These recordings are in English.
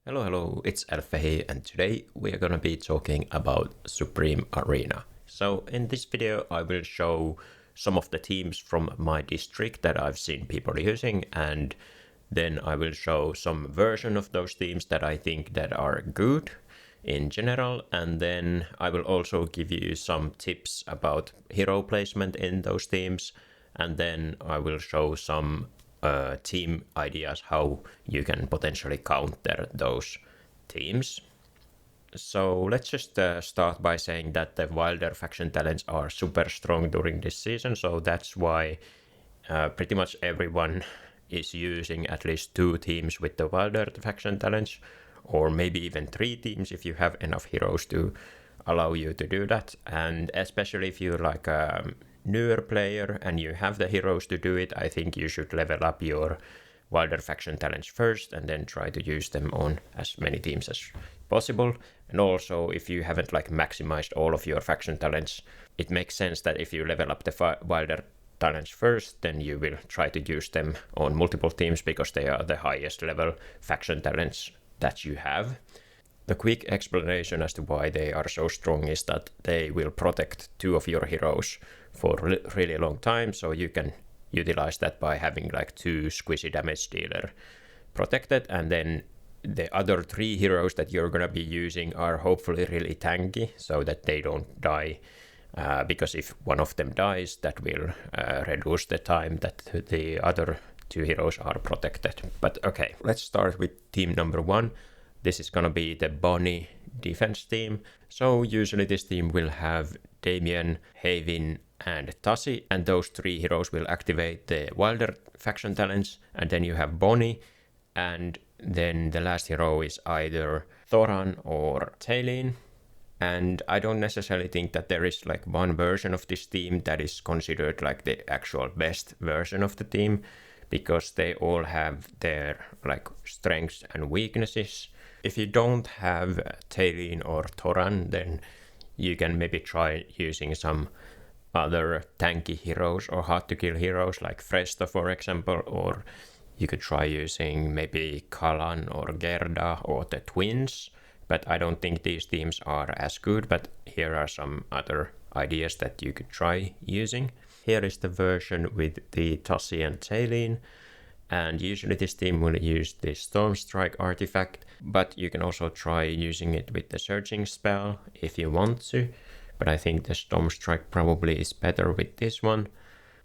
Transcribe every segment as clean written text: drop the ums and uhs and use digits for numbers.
Hello, it's Elfehi, and today we are gonna be talking about Supreme Arena. So in this video I will show some of the teams from my district that I've seen people using, and then I will show some version of those teams that I think that are good in general, and then I will also give you some tips about hero placement in those teams, and then I will show some team ideas how you can potentially counter those teams. So let's just start by saying that the Wilder faction talents are super strong during this season, so that's why pretty much everyone is using at least 2 teams with the Wilder faction talents, or maybe even 3 teams if you have enough heroes to allow you to do that. And especially if you're like a newer player and you have the heroes to do it, I think you should level up your Wilder faction talents first and then try to use them on as many teams as possible. And also, if you haven't like maximized all of your faction talents, it makes sense that if you level up the Wilder talents first, then you will try to use them on multiple teams because they are the highest level faction talents that you have. The quick explanation as to why they are so strong is that they will protect 2 of your heroes for a really long time, so you can utilize that by having like 2 squishy damage dealer protected, and then the other 3 heroes that you're gonna be using are hopefully really tanky so that they don't die, because if one of them dies, that will reduce the time that the other 2 heroes are protected. But okay, let's start with team number 1. This is gonna be the Bonnie defense team. So usually this team will have Damien, Haven, and Tassi, and those 3 heroes will activate the Wilder faction talents, and then you have Bonnie, and then the last hero is either Thoran or Talene. And I don't necessarily think that there is like one version of this team that is considered like the actual best version of the team, because they all have their like strengths and weaknesses. If you don't have Talene or Thoran, then you can maybe try using some other tanky heroes or hard to kill heroes like Fresta, for example, or you could try using maybe Kalan or Gerda or the twins, but I don't think these teams are as good, but here are some other ideas that you could try using. Here is the version with the Tassi and Talene, and usually this team will use the Stormstrike artifact, but you can also try using it with the searching spell if you want to, but I think the Stormstrike probably is better with this one.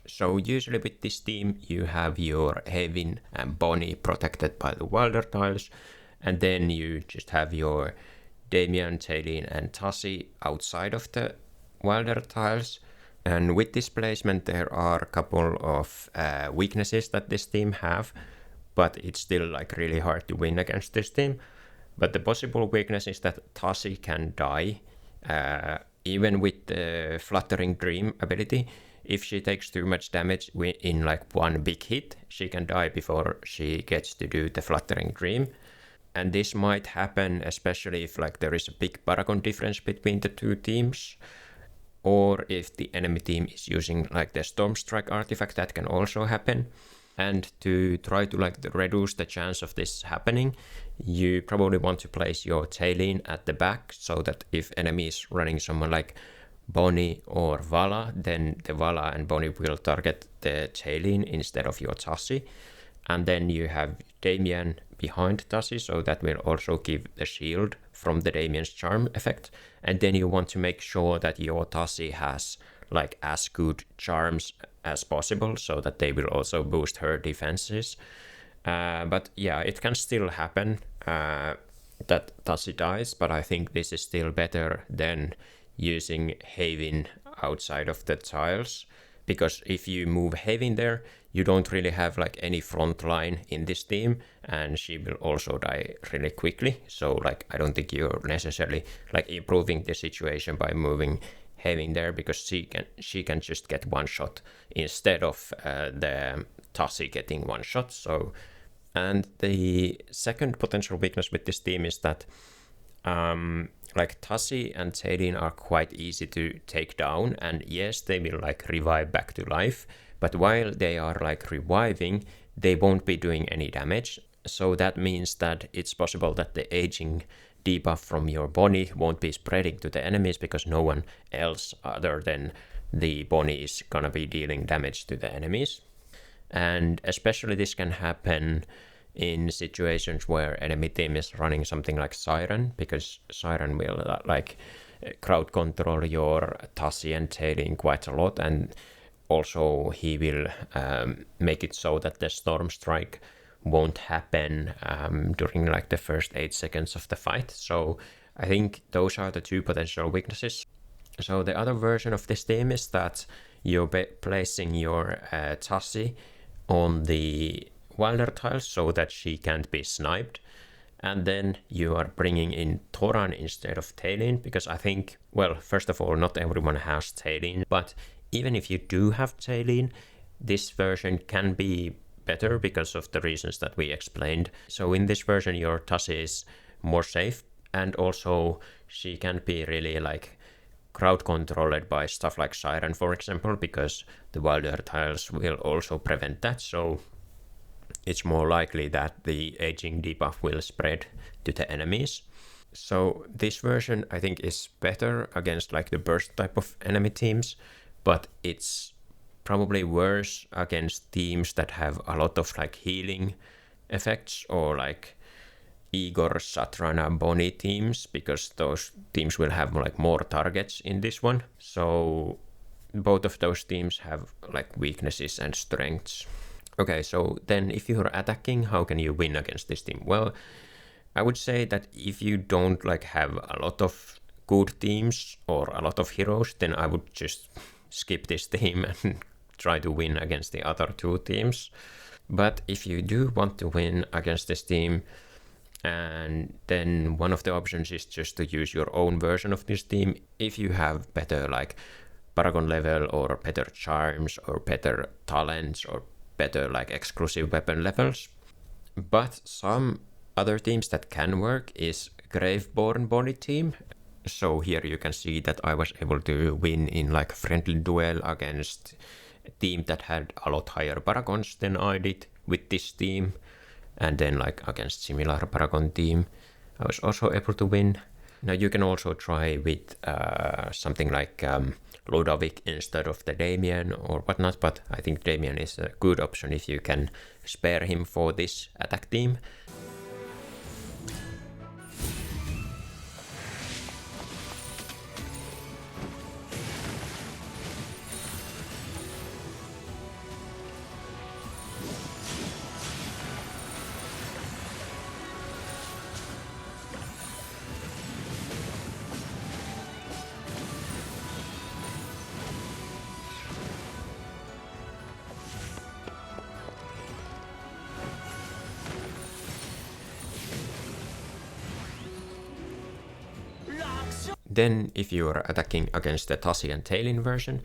So usually with this team you have your Haven and Bonnie protected by the Wilder tiles, and then you just have your Damien, Talene and Tassi outside of the Wilder tiles. And with this placement there are a couple of weaknesses that this team have, but it's still like really hard to win against this team. But the possible weakness is that Tassi can die, even with the Fluttering Dream ability. If she takes too much damage in like one big hit, she can die before she gets to do the Fluttering Dream. And this might happen especially if like there is a big Paragon difference between the 2 teams, or if the enemy team is using like the Stormstrike artifact, that can also happen. And to try to like reduce the chance of this happening, you probably want to place your Talene at the back, so that if enemy is running someone like Bonnie or Vala, then the Vala and Bonnie will target the Talene instead of your Tassi. And then you have Damien behind Tassi, so that will also give the shield from the Damien's charm effect. And then you want to make sure that your Tassi has like as good charms as possible, so that they will also boost her defenses. But yeah, it can still happen that Tassi dies, but I think this is still better than using Haven outside of the tiles, because if you move Haven there, you don't really have like any front line in this team, and she will also die really quickly. So like I don't think you're necessarily like improving the situation by moving Haven there, because she can just get one shot instead of the Tassi getting one shot. So, and the second potential weakness with this team is that like Tassi and Talene are quite easy to take down, and yes, they will like revive back to life, but while they are like reviving, they won't be doing any damage. So that means that it's possible that the aging debuff from your Bonnie won't be spreading to the enemies because no one else other than the Bonnie is gonna be dealing damage to the enemies. And especially this can happen in situations where enemy team is running something like Siren, because Siren will like crowd control your Tassi and Tailing quite a lot, and also he will make it so that the Storm Strike won't happen during like the first 8 seconds of the fight. So I think those are the two potential weaknesses. So the other version of this team is that you're placing your Tassi on the Wilder tiles so that she can't be sniped. And then you are bringing in Thoran instead of Tailing, because I think, well, first of all, not everyone has Tailing, but even if you do have Tailing, this version can be better because of the reasons that we explained. So in this version, your Tassi is more safe, and also she can be really like crowd controlled by stuff like Siren, for example, because the Wilder tiles will also prevent that. So it's more likely that the aging debuff will spread to the enemies. So this version I think is better against like the burst type of enemy teams, but it's probably worse against teams that have a lot of like healing effects, or like Igor, Satrana, Bonnie teams, because those teams will have like more targets in this one. So both of those teams have like weaknesses and strengths. Okay, so then if you're attacking, how can you win against this team? Well, I would say that if you don't like have a lot of good teams or a lot of heroes, then I would just skip this team and try to win against the other two teams. But if you do want to win against this team, and then one of the options is just to use your own version of this team if you have better like Paragon level or better charms or better talents or better like exclusive weapon levels. But some other teams that can work is Graveborn Bonnie team. So here you can see that I was able to win in like a friendly duel against a team that had a lot higher Paragons than I did with this team. And then like against similar Paragon team, I was also able to win. Now you can also try with something like Ludovic instead of the Damien or whatnot, but I think Damien is a good option if you can spare him for this attack team. Then if you are attacking against the Tassi and Tailing version,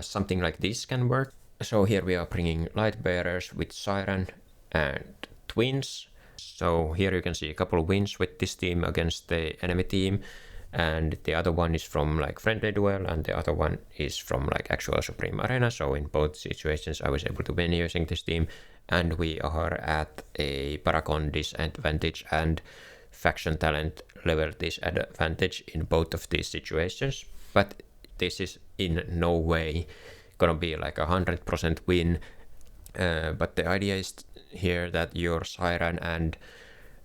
something like this can work. So here we are bringing Light Bearers with Siren and Twins. So here you can see a couple of wins with this team against the enemy team, and the other one is from like friendly duel, and the other one is from like actual Supreme Arena. So in both situations I was able to win using this team, and we are at a Paragon disadvantage and faction talent level disadvantage in both of these situations. But this is in no way gonna be like 100% win. But the idea is here that your Siren and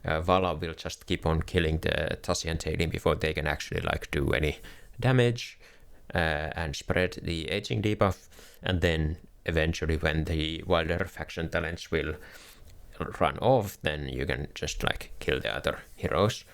Vala will just keep on killing the Tassi and Tailing before they can actually like do any damage and spread the aging debuff. And then eventually when the Wilder faction talents will run off, then you can just like kill the other heroes.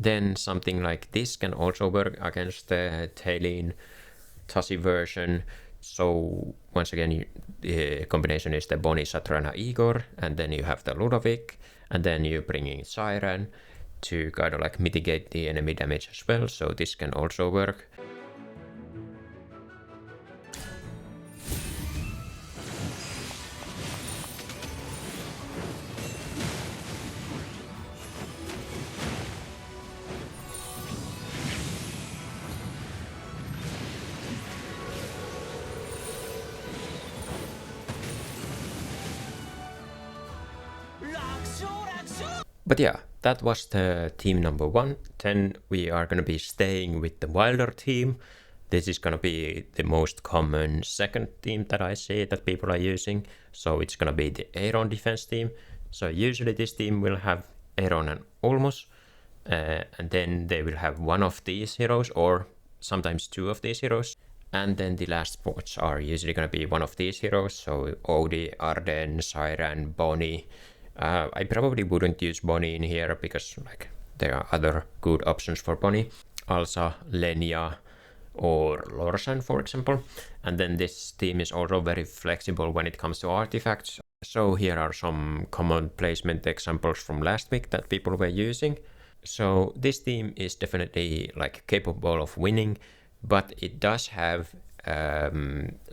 Then something like this can also work against the Talene Tassi version. So once again, the combination is the Bonnie, Satrana, Igor, and then you have the Ludovic, and then you bring in Siren to kind of like mitigate the enemy damage as well. So this can also work. But yeah, that was the team number 1. Then we are gonna be staying with the Wilder team. This is gonna be the most common second team that I see that people are using. So it's gonna be the Eironn defense team. So usually this team will have Eironn and Ulmus. And then they will have one of these heroes or sometimes 2 of these heroes. And then the last spots are usually gonna be one of these heroes. So Odie, Arden, Siren, Bonnie. I probably wouldn't use Bonnie in here because like there are other good options for Bonnie. Alsa, Lenya, or Lorsan, for example. And then this team is also very flexible when it comes to artifacts. So here are some common placement examples from last week that people were using. So this team is definitely like capable of winning, but it does have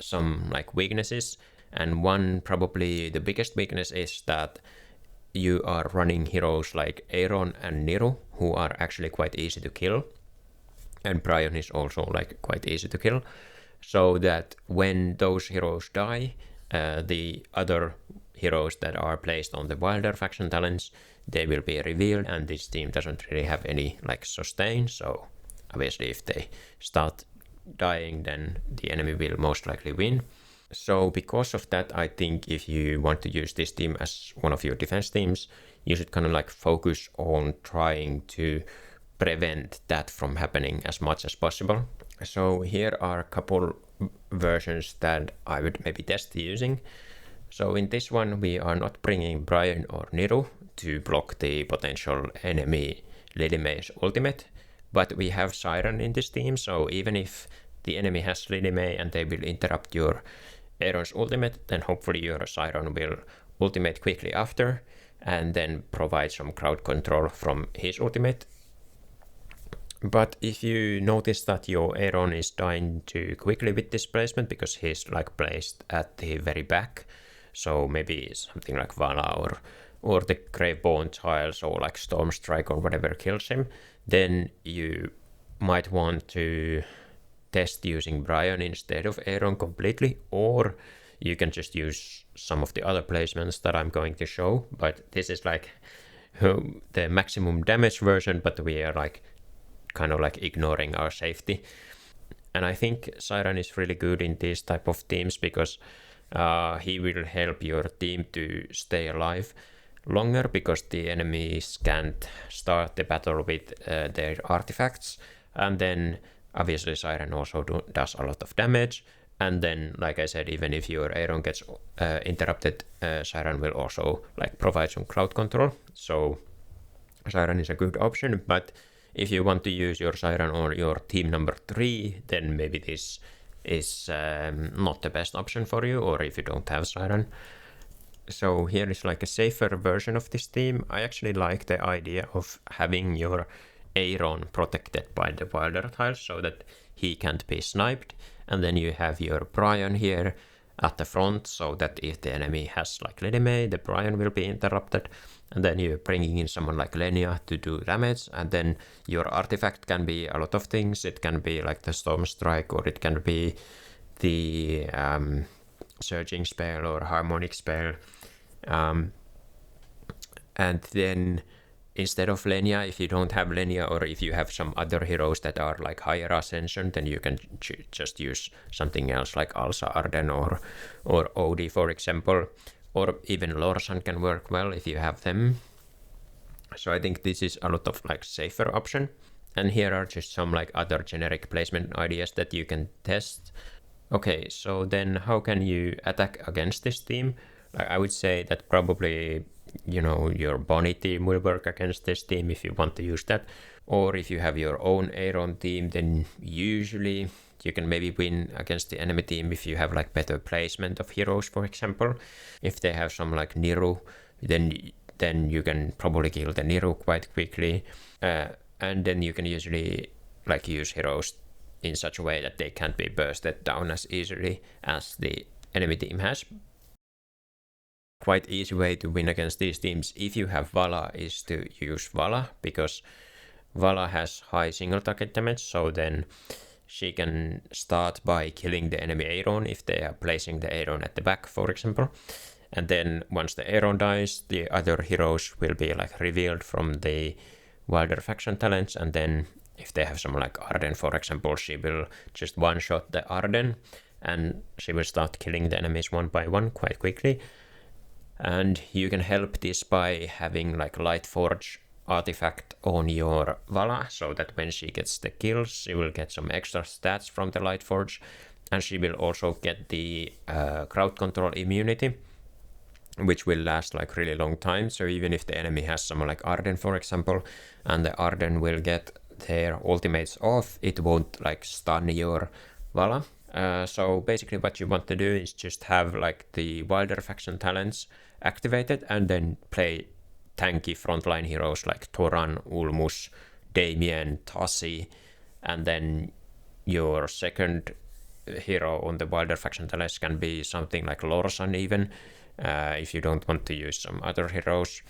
some like weaknesses. And one, probably the biggest weakness, is that you are running heroes like Eironn and Niru, who are actually quite easy to kill. And Brian is also like quite easy to kill. So that when those heroes die, the other heroes that are placed on the Wilder faction talents, they will be revealed, and this team doesn't really have any like sustain. So obviously if they start dying, then the enemy will most likely win. So because of that, I think if you want to use this team as one of your defense teams, you should kind of like focus on trying to prevent that from happening as much as possible. So here are a couple versions that I would maybe test using. So in this one, we are not bringing Brian or Niru to block the potential enemy Lily May's ultimate, but we have Siren in this team. So even if the enemy has Lily May and they will interrupt your Eironn's ultimate, then hopefully your Siren will ultimate quickly after and then provide some crowd control from his ultimate. But if you notice that your Eironn is dying too quickly with this placement because he's like placed at the very back, so maybe something like Vala or the Graveborn Tiles or like Stormstrike or whatever kills him, then you might want to test using Brian instead of Eironn completely, or you can just use some of the other placements that I'm going to show. But this is like the maximum damage version, but we are like kind of like ignoring our safety. And I think Siren is really good in these type of teams because he will help your team to stay alive longer because the enemies can't start the battle with their artifacts. And then obviously Siren also does a lot of damage. And then, like I said, even if your Eironn gets interrupted, Siren will also like provide some crowd control. So Siren is a good option, but if you want to use your Siren or your team number 3, then maybe this is not the best option for you, or if you don't have Siren. So here is like a safer version of this team. I actually like the idea of having your Eironn protected by the Wilder tiles so that he can't be sniped. And then you have your Brian here at the front so that if the enemy has like Lady May, the Brian will be interrupted. And then you're bringing in someone like Lenya to do damage. And then your artifact can be a lot of things. It can be like the Stormstrike, or it can be the Surging spell or Harmonic spell. And then instead of Lenya, if you don't have Lenya, or if you have some other heroes that are like higher ascension, then you can just use something else like Alsa, Arden, or Odie, for example. Or even Lorsan can work well if you have them. So I think this is a lot of like safer option. And here are just some like other generic placement ideas that you can test. Okay, so then how can you attack against this team? I would say that probably, you know, your Bonnie team will work against this team if you want to use that. Or if you have your own Eironn team, then usually you can maybe win against the enemy team if you have like better placement of heroes, for example. If they have some like Niru, then you can probably kill the Niru quite quickly. And then you can usually like use heroes in such a way that they can't be bursted down as easily as the enemy team has. Quite easy way to win against these teams if you have Vala is to use Vala, because Vala has high single target damage, so then she can start by killing the enemy Eironn if they are placing the Eironn at the back, for example. And then once the Eironn dies, the other heroes will be like revealed from the wilder faction talents, and then if they have some like Arden, for example, she will just one-shot the Arden and she will start killing the enemies one by one quite quickly. And you can help this by having like Lightforge artifact on your Vala, so that when she gets the kills, she will get some extra stats from the Lightforge, and she will also get the crowd control immunity, which will last like really long time. So even if the enemy has someone like Arden, for example, and the Arden will get their ultimates off, it won't like stun your Vala. So basically what you want to do is just have like the wilder faction talents activated and then play tanky frontline heroes like Toran, Ulmus, Damien, Tassi, and then your second hero on the wilder faction talents can be something like Lorsan even, if you don't want to use some other heroes.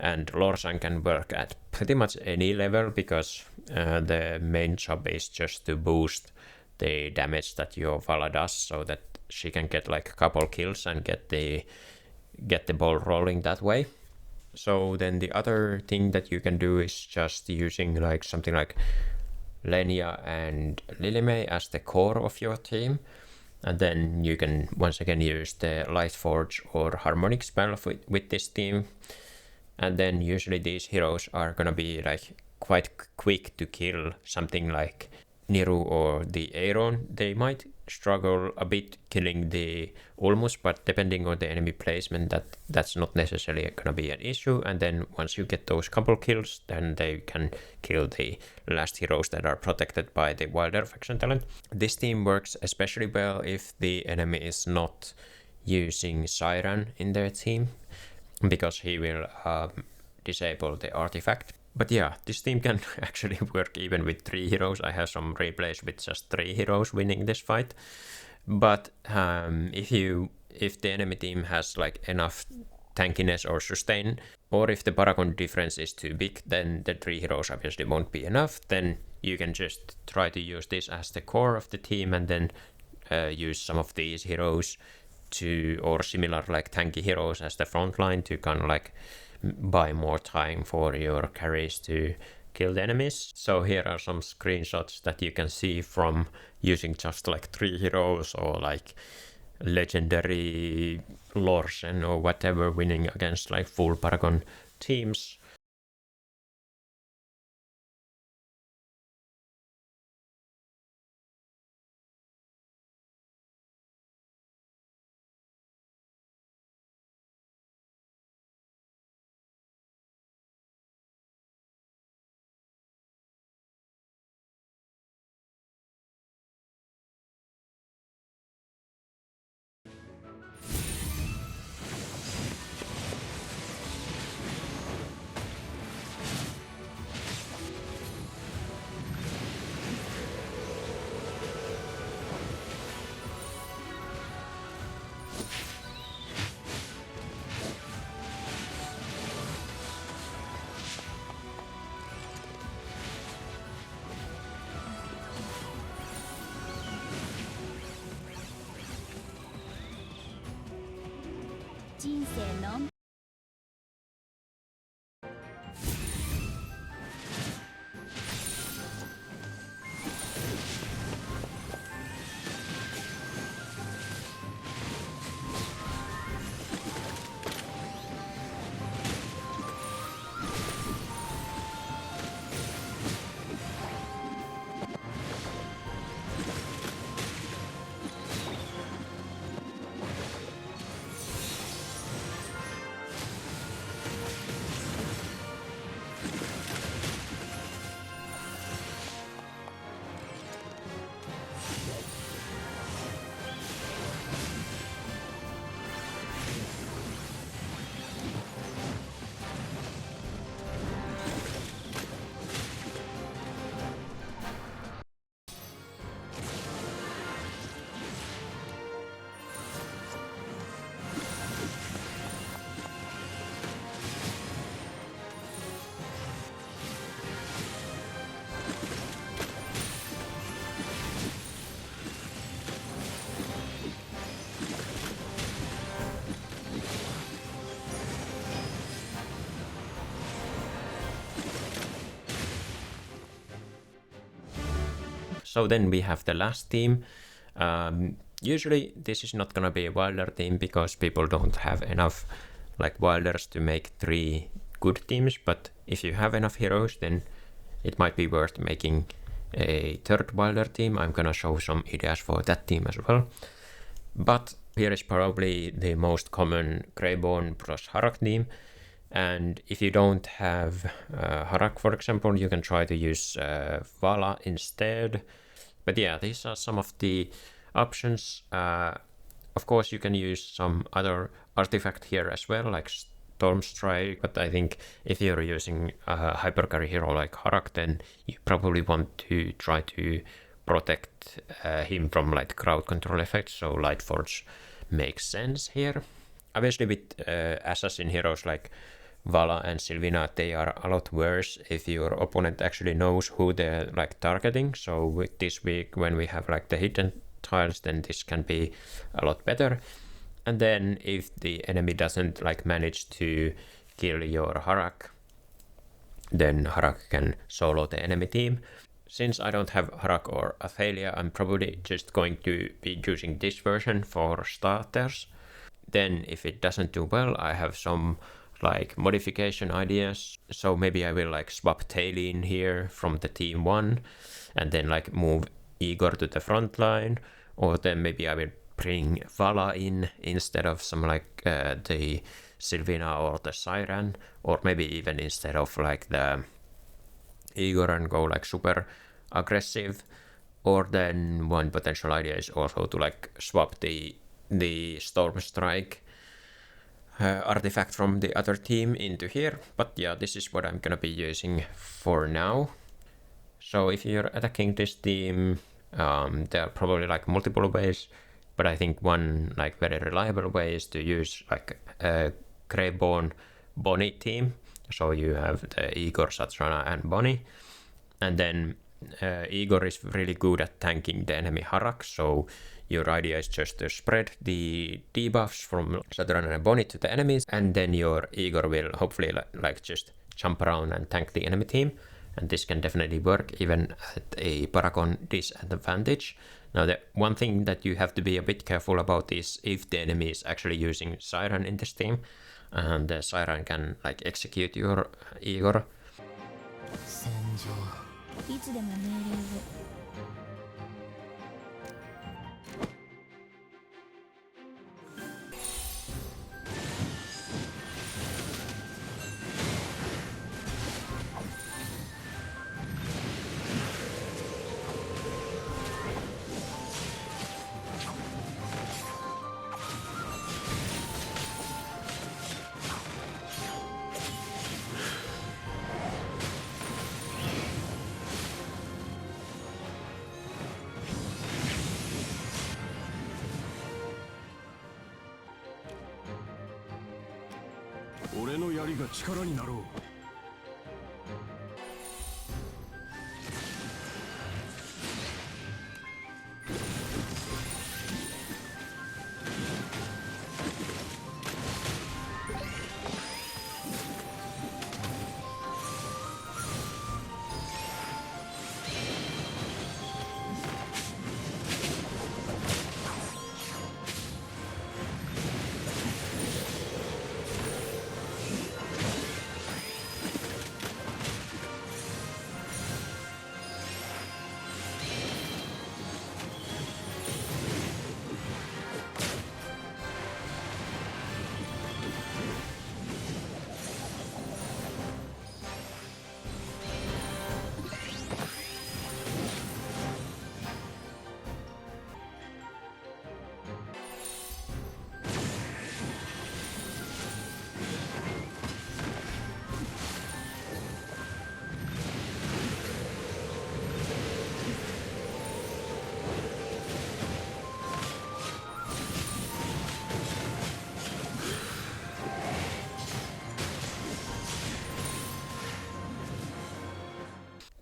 And Lorsan can work at pretty much any level, because the main job is just to boost the damage that your Vala does, so that she can get like a couple kills and get the ball rolling that way. So then the other thing that you can do is just using like something like Lenia and Lilimei as the core of your team. And then you can once again use the Lightforge or Harmonic spell with this team. And then usually these heroes are gonna be like quite quick to kill something like Niru or the Eironn. They might struggle a bit killing the Ulmus, but depending on the enemy placement, that's not necessarily gonna be an issue. And then once you get those couple kills, then they can kill the last heroes that are protected by the wilder faction talent. This team works especially well if the enemy is not using Siren in their team, because he will disable the artifact. But yeah, this team can actually work even with 3 heroes. I have some replays with just 3 heroes winning this fight. But if the enemy team has like enough tankiness or sustain, or if the Paragon difference is too big, then the 3 heroes obviously won't be enough. Then you can just try to use this as the core of the team, and then use some of these heroes or similar like tanky heroes as the front line to kind of like buy more time for your carries to kill the enemies. So here are some screenshots that you can see from using just like 3 heroes or like legendary Lorsen or whatever, winning against like full Paragon teams. So then we have the last team. Usually this is not gonna be a wilder team because people don't have enough like wilders to make 3 good teams, but if you have enough heroes, then it might be worth making a 3rd wilder team. I'm gonna show some ideas for that team as well. But here is probably the most common Greyborn plus Harak team. And if you don't have Harak, for example, you can try to use Vala instead. But yeah, these are some of the options. Of course, you can use some other artifact here as well, like Storm Strike. But I think if you're using a hypercarry hero like Harak, then you probably want to try to protect him from like crowd control effects. So Lightforge makes sense here. Obviously, with assassin heroes like Vala and Sylvina, they are a lot worse if your opponent actually knows who they're like targeting. So with this week, when we have like the hidden tiles, then this can be a lot better. And then if the enemy doesn't like manage to kill your Harak, then Harak can solo the enemy team. Since I don't have Harak or Athalia, I'm probably just going to be using this version for starters. Then if it doesn't do well, I have some like modification ideas. So maybe I will like swap Tailin here from the team 1 and then like move Igor to the front line, or then maybe I will bring Vala in instead of some like the Sylvina or the Siren, or maybe even instead of like the Igor and go like super aggressive. Or then one potential idea is also to like swap the Storm Strike artifact from the other team into here. But yeah, this is what I'm gonna be using for now. So if you're attacking this team, there are probably like multiple ways, but I think one like very reliable way is to use like a Greyborn Bonnie team. So you have the Igor, Satrana and Bonnie, and then Igor is really good at tanking the enemy Harak, so your idea is just to spread the debuffs from Satrana and Bonnie to the enemies, and then your Igor will hopefully like just jump around and tank the enemy team. And this can definitely work even at a Paragon disadvantage. Now, the one thing that you have to be a bit careful about is if the enemy is actually using Siren in this team, and the Siren can like execute your Igor. いつでも命令を。俺の槍が力になろう。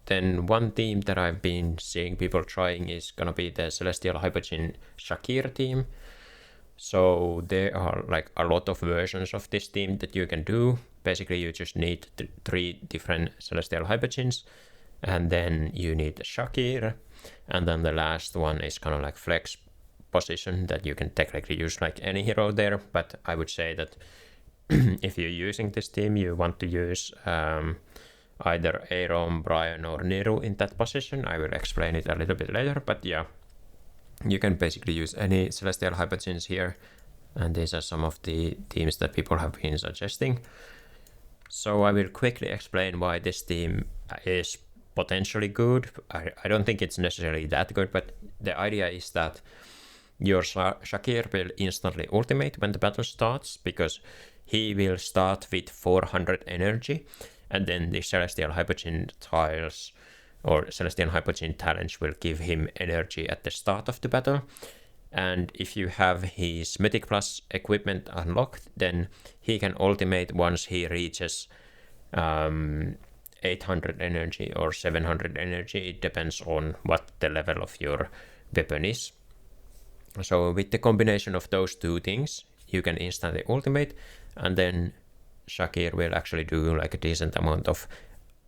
Then one team that I've been seeing people trying is gonna be the Celestial Hypergene Shakir team. So there are like a lot of versions of this team that you can do. Basically, you just need 3 different Celestial Hypergenes, and then you need Shakir. And then the last one is kind of like flex position that you can technically use like any hero there, but I would say that if you're using this team, you want to use either Eironn, Brian, or Niru in that position. I will explain it a little bit later, but yeah, you can basically use any Celestial Hypogenes here, and these are some of the teams that people have been suggesting. So I will quickly explain why this team is potentially good. I don't think it's necessarily that good, but the idea is that your Shakir will instantly ultimate when the battle starts, because he will start with 400 energy, and then the Celestial Hypogene tiles or Celestial Hypogene challenge will give him energy at the start of the battle. And if you have his Mythic Plus equipment unlocked, then he can ultimate once he reaches 800 energy or 700 energy. It depends on what the level of your weapon is. So with the combination of those two things, you can instantly ultimate, and then Shakir will actually do like a decent amount of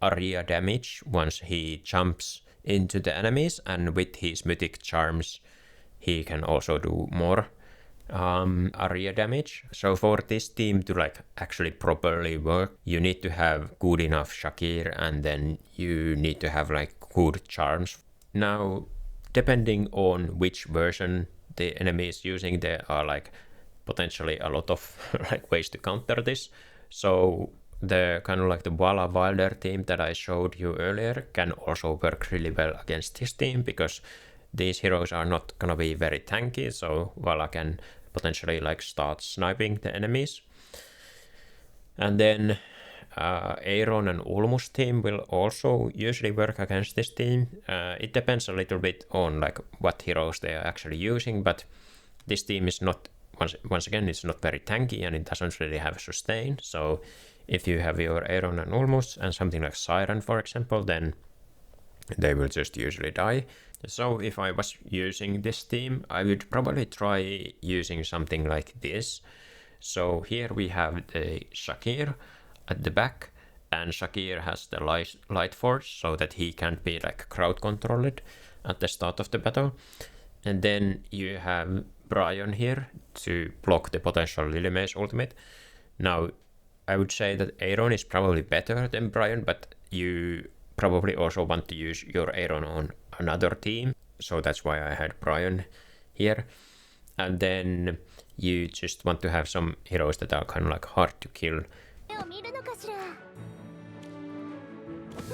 area damage once he jumps into the enemies, and with his mythic charms he can also do more area damage. So for this team to like actually properly work, you need to have good enough Shakir, and then you need to have like good charms. Now, depending on which version the enemy is using, there are like potentially a lot of like ways to counter this. So the kind of like the Vala Wilder team that I showed you earlier can also work really well against this team, because these heroes are not gonna be very tanky, so Vala can potentially like start sniping the enemies. And then Eironn and Ulmus team will also usually work against this team. It depends a little bit on like what heroes they are actually using, but this team is not, once again, it's not very tanky, and it doesn't really have sustain. So if you have your Eironn and Ulmus and something like Siren, for example, then they will just usually die. So if I was using this team, I would probably try using something like this. So here we have the Shakir at the back, and Shakir has the light force so that he can't be like crowd controlled at the start of the battle. And then you have Brian here to block the potential Lily May's ultimate. Now, I would say that Eironn is probably better than Brian, but you probably also want to use your Eironn on another team, so that's why I had Brian here. And then you just want to have some heroes that are kind of like hard to kill.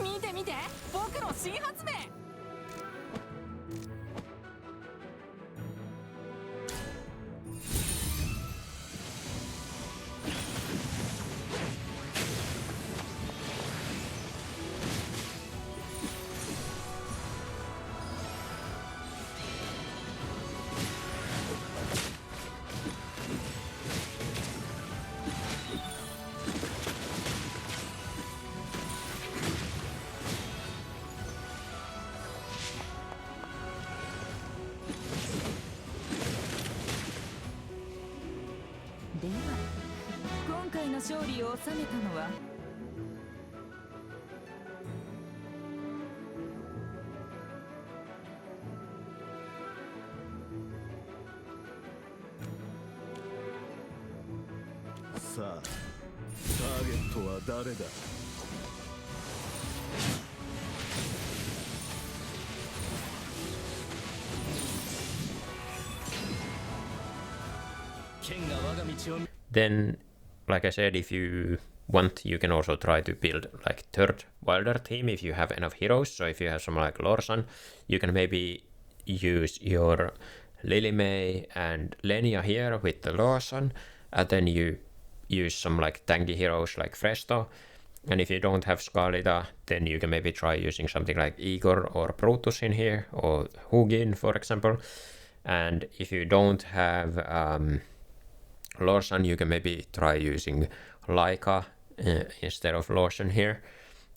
見て見て、僕の新発明。では、今回の勝利を収めたのは。さあ、ターゲットは誰だ。Then, like I said, if you want, you can also try to build like third Wilder team if you have enough heroes. So if you have some like Lorsan, you can maybe use your Lily May and Lenia here with the Lorsan, and then you use some like tanky heroes like Fresto. And if you don't have Scarletta, then you can maybe try using something like Igor or Brutus in here, or Hugin, for example. And if you don't have Lorsan, you can maybe try using Laika instead of Lorsan here.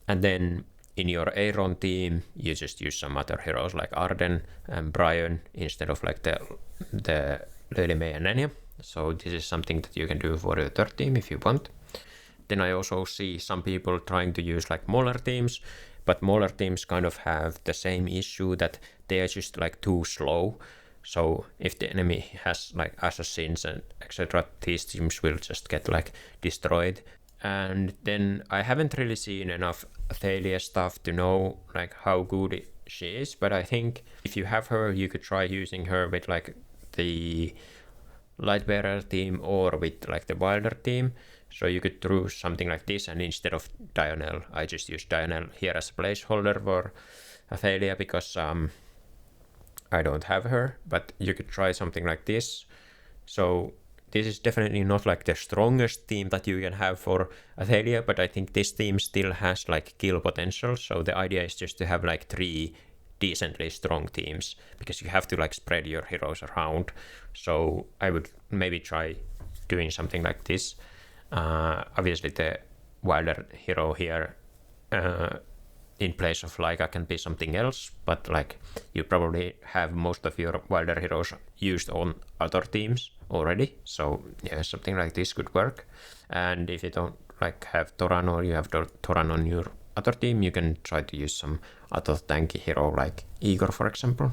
And then in your Eironn team, you just use some other heroes like Arden and Brian instead of like the Lily May and Lenia. So this is something that you can do for your third team if you want. Then I also see some people trying to use like Moller teams, but smaller teams kind of have the same issue that they are just like too slow. So if the enemy has like assassins and etc., these teams will just get like destroyed. And then I haven't really seen enough Thalia stuff to know like how good she is, but I think if you have her, you could try using her with like the Lightbearer team or with like the Wilder team. So you could do something like this, and instead of Dianel, I just use Dianel here as a placeholder for Thalia because I don't have her, but you could try something like this. So this is definitely not like the strongest team that you can have for Athalia, but I think this team still has like kill potential. So the idea is just to have like 3 decently strong teams, because you have to like spread your heroes around. So I would maybe try doing something like this. Obviously the Wilder hero here in place of Laika can be something else, but like you probably have most of your Wilder heroes used on other teams already, so yeah, something like this could work. And if you don't like have Toran, or you have Toran on your other team, you can try to use some other tanky hero like Igor, for example.